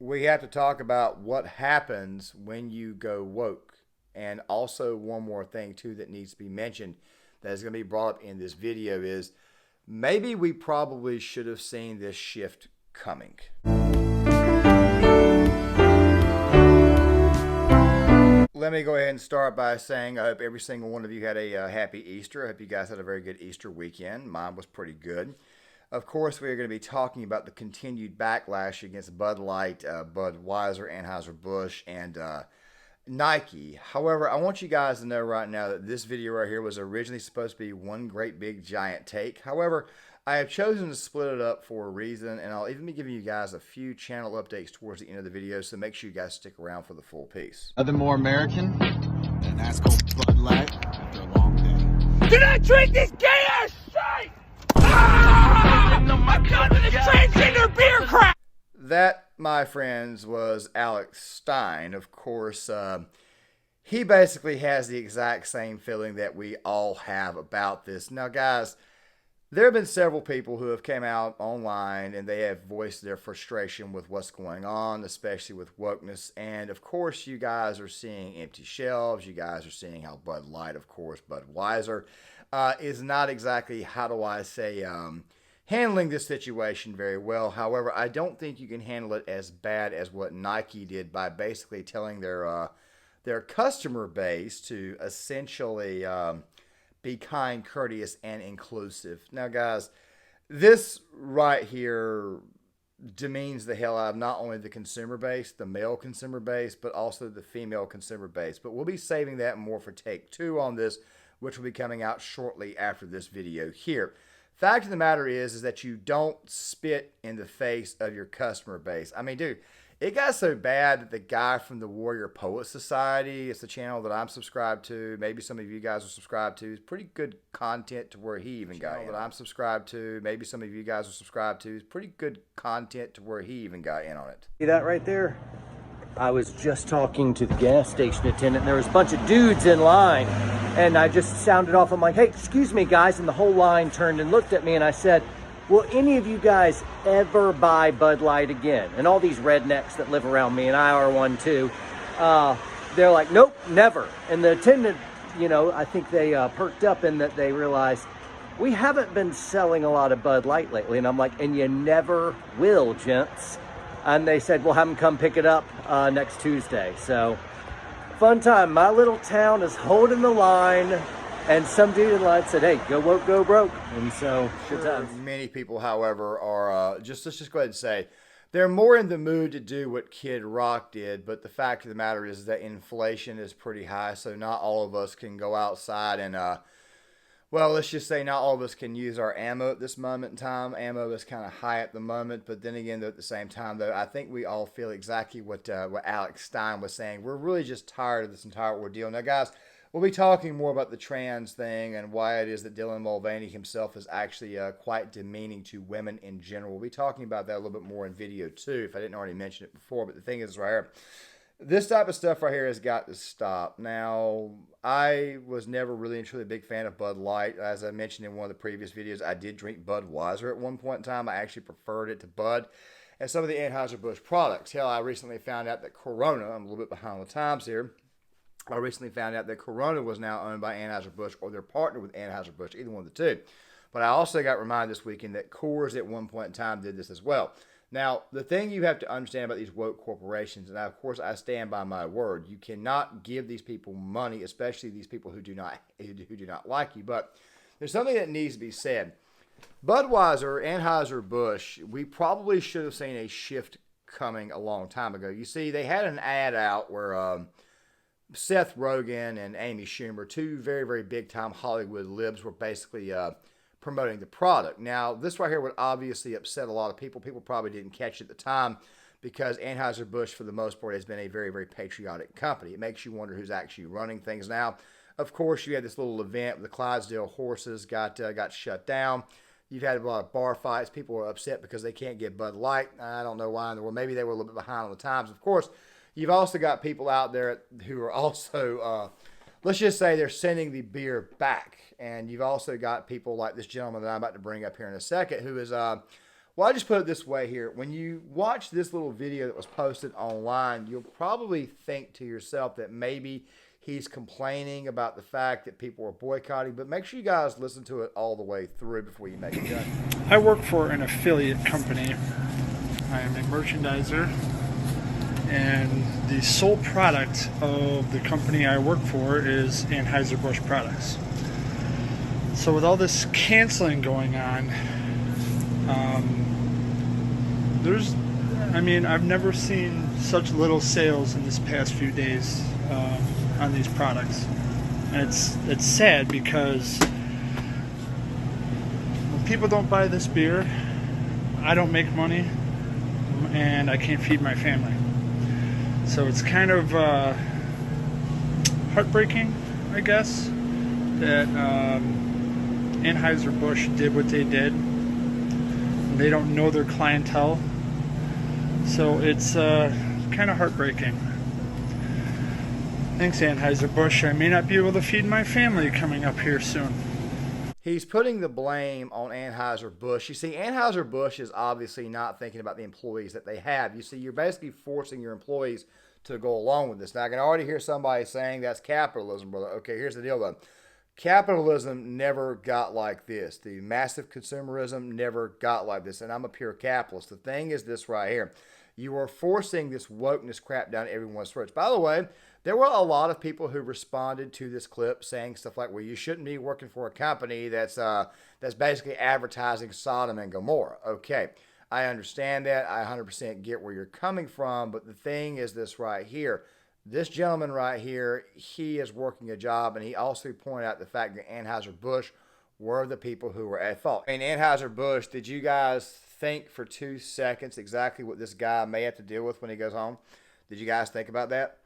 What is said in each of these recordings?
we have to talk about what happens when you go woke. And also one more thing too that needs to be mentioned that is going to be brought up in this video is maybe we probably should have seen this shift coming. Let me go ahead and start by saying I hope every single one of you had a happy Easter. I hope you guys had a very good Easter weekend. Mine was pretty good. Of course, we are going to be talking about the continued backlash against Bud Light, Budweiser, Anheuser Busch, and Nike. However, I want you guys to know right now that this video right here was originally supposed to be one great big giant take. However, I have chosen to split it up for a reason, and I'll even be giving you guys a few channel updates towards the end of the video, so make sure you guys stick around for the full piece. Nothing more American than ice cold Bud Light after a long day. Do not drink this gay ass shit! Ah! I'm done with this transgender beer crap! That, my friends, was Alex Stein. Of course, he basically has the exact same feeling that we all have about this. Now, guys, there have been several people who have come out online and they have voiced their frustration with what's going on, especially with wokeness. And of course, you guys are seeing empty shelves. You guys are seeing how Bud Light, of course, Budweiser, is not exactly, how do I say, handling this situation very well. However, I don't think you can handle it as bad as what Nike did by basically telling their customer base to essentially be kind, courteous, and inclusive. Now, guys, this right here demeans the hell out of not only the consumer base, the male consumer base, but also the female consumer base. But we'll be saving that more for take 2 on this, which will be coming out shortly after this video here. Fact of the matter is that you don't spit in the face of your customer base. I mean, dude, it got so bad that the guy from the Warrior Poet Society, it's the channel that I'm subscribed to, maybe some of you guys are subscribed to, it's pretty good content to where he even got in. That I'm subscribed to, maybe some of you guys are subscribed to, it's pretty good content to where he even got in on it. See that right there? I was just talking to the gas station attendant. There was a bunch of dudes in line, and I just sounded off. I'm like, hey, excuse me, guys. And the whole line turned and looked at me, and I said, will any of you guys ever buy Bud Light again? And all these rednecks that live around me, and I are one too, they're like, nope, never. And the attendant, you know, I think they perked up in that they realized we haven't been selling a lot of Bud Light lately. And I'm like, and you never will, gents. And they said, we'll have them come pick it up next Tuesday. So, fun time. My little town is holding the line. And some dude in line said, hey, go woke, go broke. And so, good times. Many people, however, are, let's just go ahead and say, they're more in the mood to do what Kid Rock did. But the fact of the matter is that inflation is pretty high. So not all of us can go outside and, well, let's just say not all of us can use our ammo at this moment in time. Ammo is kind of high at the moment. But then again, though, at the same time, though, I think we all feel exactly what Alex Stein was saying. We're really just tired of this entire ordeal. Now, guys, we'll be talking more about the trans thing and why it is that Dylan Mulvaney himself is actually quite demeaning to women in general. We'll be talking about that a little bit more in video 2 if I didn't already mention it before. But the thing is right here, this type of stuff right here has got to stop. Now, I was never really and truly a big fan of Bud Light. As I mentioned in one of the previous videos, I did drink Budweiser at one point in time. I actually preferred it to Bud and some of the Anheuser Busch products. Hell, I recently found out that Corona, I'm a little bit behind the times here, I recently found out that Corona was now owned by Anheuser Busch, or they're partnered with Anheuser Busch, either one of the two. But I also got reminded this weekend that Coors at one point in time did this as well. Now, the thing you have to understand about these woke corporations, and of course I stand by my word, you cannot give these people money, especially these people who do not like you. But there's something that needs to be said. Budweiser, Anheuser-Busch, we probably should have seen a shift coming a long time ago. You see, they had an ad out where Seth Rogen and Amy Schumer, two very, very big-time Hollywood libs, were basically promoting the product. Now, this right here would obviously upset a lot of people. People probably didn't catch it at the time because Anheuser-Busch, for the most part, has been a very, very patriotic company. It makes you wonder who's actually running things now. Of course, you had this little event where the Clydesdale horses got shut down. You've had a lot of bar fights. People are upset because they can't get Bud Light. I don't know why in the world. Maybe they were a little bit behind on the times. Of course, you've also got people out there who are also, let's just say they're sending the beer back. And you've also got people like this gentleman that I'm about to bring up here in a second who is Well, I just put it this way here. When you watch this little video that was posted online, you'll probably think to yourself that maybe he's complaining about the fact that people are boycotting, but make sure you guys listen to it all the way through before you make a judgment. I work for an affiliate company. I am a merchandiser, and the sole product of the company I work for is Anheuser Busch products. So with all this canceling going on, I've never seen such little sales in this past few days on these products. And it's sad because when people don't buy this beer, I don't make money and I can't feed my family. So it's kind of heartbreaking, I guess, that Anheuser Busch did what they did. They don't know their clientele, so it's kind of heartbreaking. Thanks, Anheuser Busch. I may not be able to feed my family coming up here soon. He's putting the blame on Anheuser Busch. You see, Anheuser Busch is obviously not thinking about the employees that they have. You see, you're basically forcing your employees to go along with this. Now, I can already hear somebody saying that's capitalism, brother. Okay, here's the deal, though. Capitalism never got like this. The massive consumerism never got like this, and I'm a pure capitalist. The thing is this right here. You are forcing this wokeness crap down everyone's throats. By the way, there were a lot of people who responded to this clip saying stuff like, well, you shouldn't be working for a company that's basically advertising Sodom and Gomorrah. Okay, I understand that. I 100% get where you're coming from, but the thing is this right here. This gentleman right here, he is working a job, and he also pointed out the fact that Anheuser-Busch were the people who were at fault. I mean, Anheuser-Busch, did you guys think for 2 seconds exactly what this guy may have to deal with when he goes home? Did you guys think about that?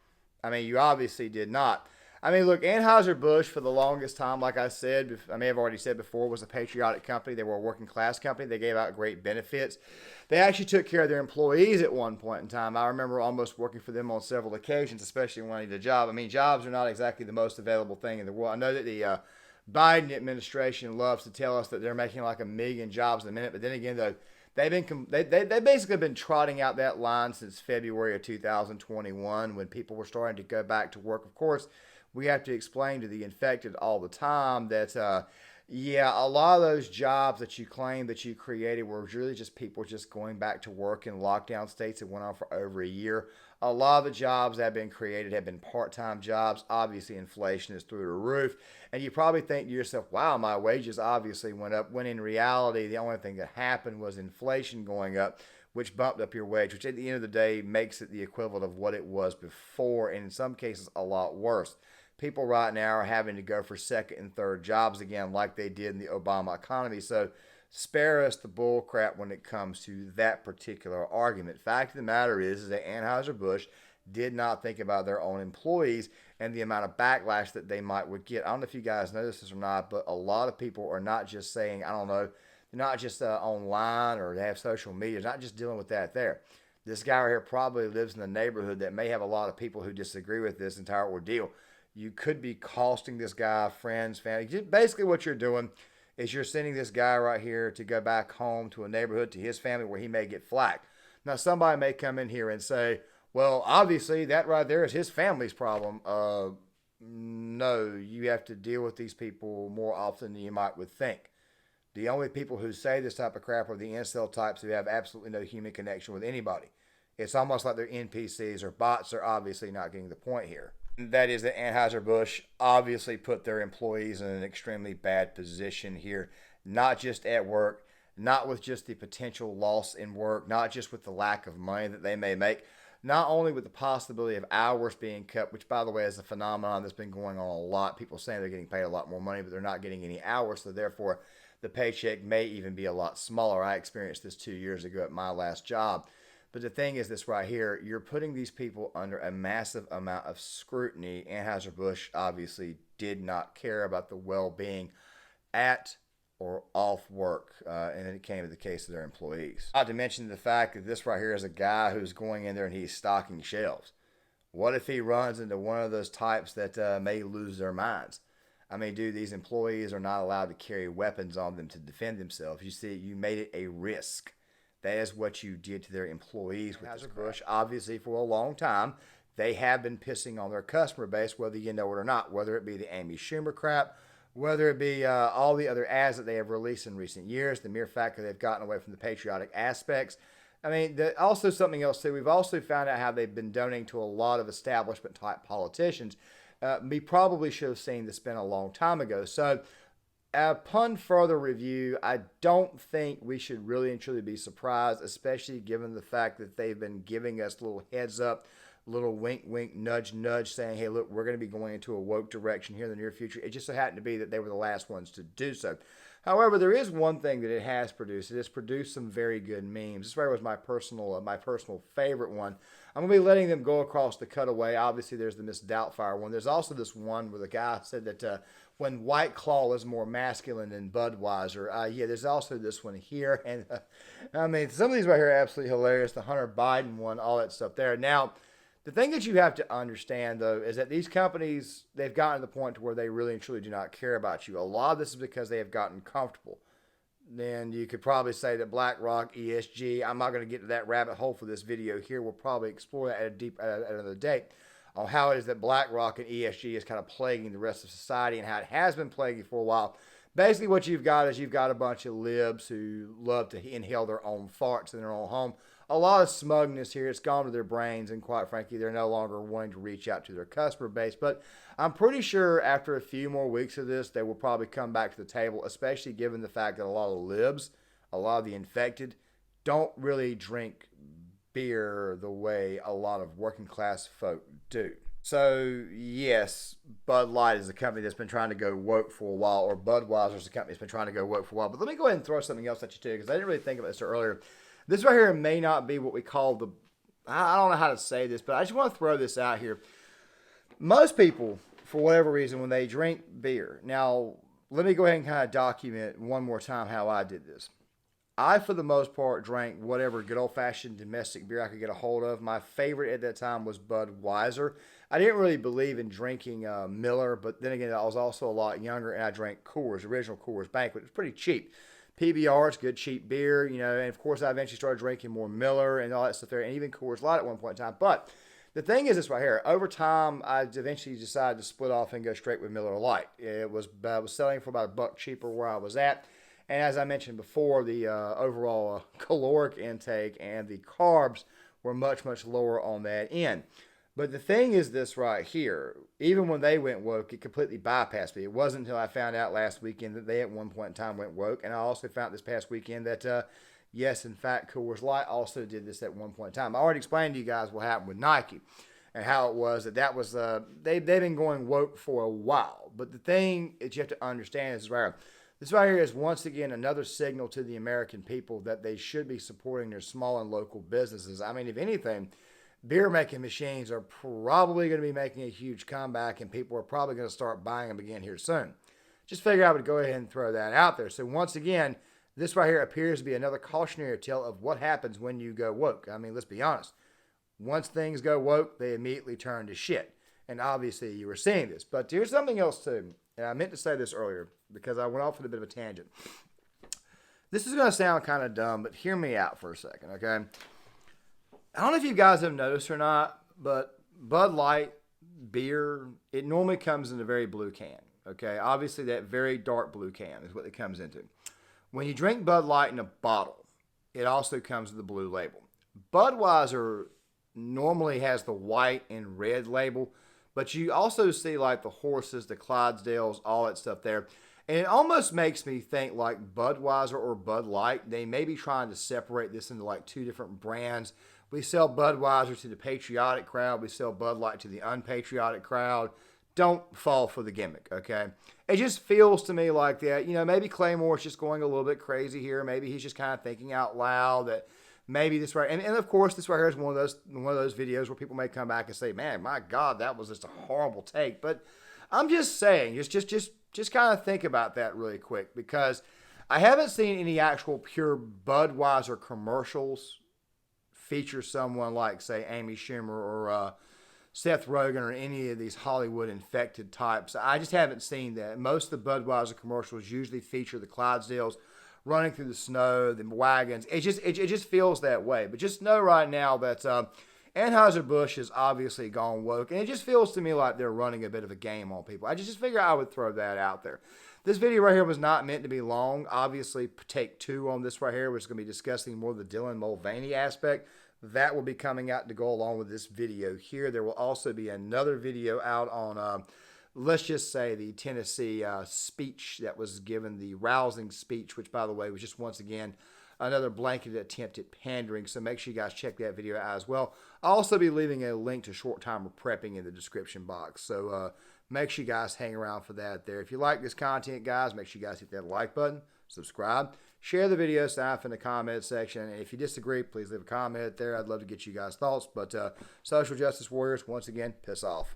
I mean, you obviously did not. I mean, look, Anheuser-Busch for the longest time, like I said, I may have already said before, was a patriotic company. They were a working class company. They gave out great benefits. They actually took care of their employees at one point in time. I remember almost working for them on several occasions, especially when I needed a job. I mean, jobs are not exactly the most available thing in the world. I know that the Biden administration loves to tell us that they're making like 1 million jobs a minute, but then again, though, they basically been trotting out that line since February of 2021 when people were starting to go back to work. Of course, we have to explain to the infected all the time that, a lot of those jobs that you claim that you created were really just people just going back to work in lockdown states that went on for over a year. A lot of the jobs that have been created have been part-time jobs. Obviously, inflation is through the roof. And you probably think to yourself, wow, my wages obviously went up, when in reality, the only thing that happened was inflation going up, which bumped up your wage, which at the end of the day makes it the equivalent of what it was before, and in some cases, a lot worse. People right now are having to go for second and third jobs again like they did in the Obama economy. So spare us the bull crap when it comes to that particular argument. Fact of the matter is that Anheuser-Busch did not think about their own employees and the amount of backlash that they would get. I don't know if you guys notice this or not, but a lot of people are not just saying, I don't know, they're not just online or they have social media. They're not just dealing with that there. This guy right here probably lives in a neighborhood that may have a lot of people who disagree with this entire ordeal. You could be costing this guy friends, family. Basically what you're doing is you're sending this guy right here to go back home to a neighborhood, to his family, where he may get flack. Now, somebody may come in here and say, well, obviously that right there is his family's problem. No, you have to deal with these people more often than you might would think. The only people who say this type of crap are the incel types who have absolutely no human connection with anybody. It's almost like they're NPCs or bots. Are obviously not getting the point here. That is that Anheuser-Busch obviously put their employees in an extremely bad position here, not just at work, not with just the potential loss in work, not just with the lack of money that they may make, not only with the possibility of hours being cut, which, by the way, is a phenomenon that's been going on a lot. People saying they're getting paid a lot more money, but they're not getting any hours, so therefore the paycheck may even be a lot smaller. I experienced this 2 years ago at my last job. But the thing is this right here, you're putting these people under a massive amount of scrutiny. Anheuser-Busch obviously did not care about the well-being at or off work, and it came to the case of their employees. Not to mention the fact that this right here is a guy who's going in there and he's stocking shelves. What if he runs into one of those types that may lose their minds? I mean, dude, these employees are not allowed to carry weapons on them to defend themselves. You see, you made it a risk. that is what you did to their employees with Anheuser Busch. Obviously, for a long time, they have been pissing on their customer base, whether you know it or not, whether it be the Amy Schumer crap, whether it be all the other ads that they have released in recent years, the mere fact that they've gotten away from the patriotic aspects. I mean, also something else too, we've also found out how they've been donating to a lot of establishment-type politicians. We probably should have seen this been a long time ago. So, upon further review, I don't think we should really and truly be surprised, especially given the fact that they've been giving us little heads up, little wink, wink, nudge, nudge, saying, hey, look, we're going to be going into a woke direction here in the near future. It just so happened to be that they were the last ones to do so. However, there is one thing that it has produced. It has produced some very good memes. This was my personal favorite one. I'm going to be letting them go across the cutaway. Obviously, there's the Miss Doubtfire one. There's also this one where the guy said that when White Claw is more masculine than Budweiser. Yeah, there's also this one here. And I mean, some of these right here are absolutely hilarious. The Hunter Biden one, all that stuff there. Now, the thing that you have to understand, though, is that these companies, they've gotten to the point to where they really and truly do not care about you. A lot of this is because they have gotten comfortable. Then you could probably say that BlackRock, ESG, I'm not going to get to that rabbit hole for this video here. We'll probably explore that at another date on how it is that BlackRock and ESG is kind of plaguing the rest of society and how it has been plaguing for a while. Basically, what you've got is you've got a bunch of libs who love to inhale their own farts in their own home. A lot of smugness here. It's gone to their brains, and quite frankly, they're no longer wanting to reach out to their customer base. But I'm pretty sure after a few more weeks of this, they will probably come back to the table, especially given the fact that a lot of libs, a lot of the infected, don't really drink beer the way a lot of working class folk do. So, yes, Bud Light is a company that's been trying to go woke for a while, or Budweiser is a company that's been trying to go woke for a while. But let me go ahead and throw something else at you, too, because I didn't really think about this earlier. This right here may not be what we call the, I don't know how to say this, but I just want to throw this out here. Most people, for whatever reason, when they drink beer, now, let me go ahead and kind of document one more time how I did this. I, for the most part, drank whatever good old-fashioned domestic beer I could get a hold of. My favorite at that time was Budweiser. I didn't really believe in drinking Miller, but then again, I was also a lot younger, and I drank Coors, original Coors Banquet. It was pretty cheap. PBR, it's good, cheap beer, you know, and of course, I eventually started drinking more Miller and all that stuff there, and even Coors Light at one point in time. But the thing is this right here. Over time, I eventually decided to split off and go straight with Miller Lite. I was selling for about $1 cheaper where I was at. And as I mentioned before, the overall caloric intake and the carbs were much, much lower on that end. But the thing is this right here. Even when they went woke, it completely bypassed me. It wasn't until I found out last weekend that they at one point in time went woke. And I also found this past weekend that, yes, in fact, Coors Light also did this at one point in time. I already explained to you guys what happened with Nike and how it was that was, they've been going woke for a while. But the thing that you have to understand is this right here is once again another signal to the American people that they should be supporting their small and local businesses. I mean, if anything, beer making machines are probably going to be making a huge comeback, and people are probably going to start buying them again here soon. Just figured I would go ahead and throw that out there. So once again, this right here appears to be another cautionary tale of what happens when you go woke. I mean, let's be honest. Once things go woke, they immediately turn to shit. And obviously you were seeing this. But here's something else too. And I meant to say this earlier because I went off on a bit of a tangent. This is going to sound kind of dumb, but hear me out for a second, okay? I don't know if you guys have noticed or not, but Bud Light beer, it normally comes in a very blue can, okay? Obviously, that very dark blue can is what it comes into. When you drink Bud Light in a bottle, it also comes with a blue label. Budweiser normally has the white and red label, but you also see like the horses, the Clydesdales, all that stuff there. And it almost makes me think like Budweiser or Bud Light, they may be trying to separate this into like two different brands. We sell Budweiser to the patriotic crowd. We sell Bud Light to the unpatriotic crowd. Don't fall for the gimmick, okay? It just feels to me like that. You know, maybe Claymore's just going a little bit crazy here. Maybe he's just kind of thinking out loud that maybe this right. And of course, this right here is one of those videos where people may come back and say, man, my God, that was just a horrible take. But I'm just saying, just kind of think about that really quick, because I haven't seen any actual pure Budweiser commercials feature someone like, say, Amy Schumer or Seth Rogen or any of these Hollywood infected types. I just haven't seen that. Most of the Budweiser commercials usually feature the Clydesdales running through the snow, the wagons. It just feels that way. But just know right now that Anheuser Busch has obviously gone woke, and it just feels to me like they're running a bit of a game on people. I just figure I would throw that out there. This video right here was not meant to be long. Obviously, take 2 on this right here, which is going to be discussing more of the Dylan Mulvaney aspect. That will be coming out to go along with this video here. There will also be another video out on, let's just say, the Tennessee speech that was given, the rousing speech, which, by the way, was just once again another blanketed attempt at pandering. So make sure you guys check that video out as well. I'll also be leaving a link to short timer prepping in the description box. So make sure you guys hang around for that there. If you like this content, guys, make sure you guys hit that like button, subscribe, share the video, sign up in the comment section. And if you disagree, please leave a comment there. I'd love to get you guys' thoughts. But social justice warriors, once again, piss off.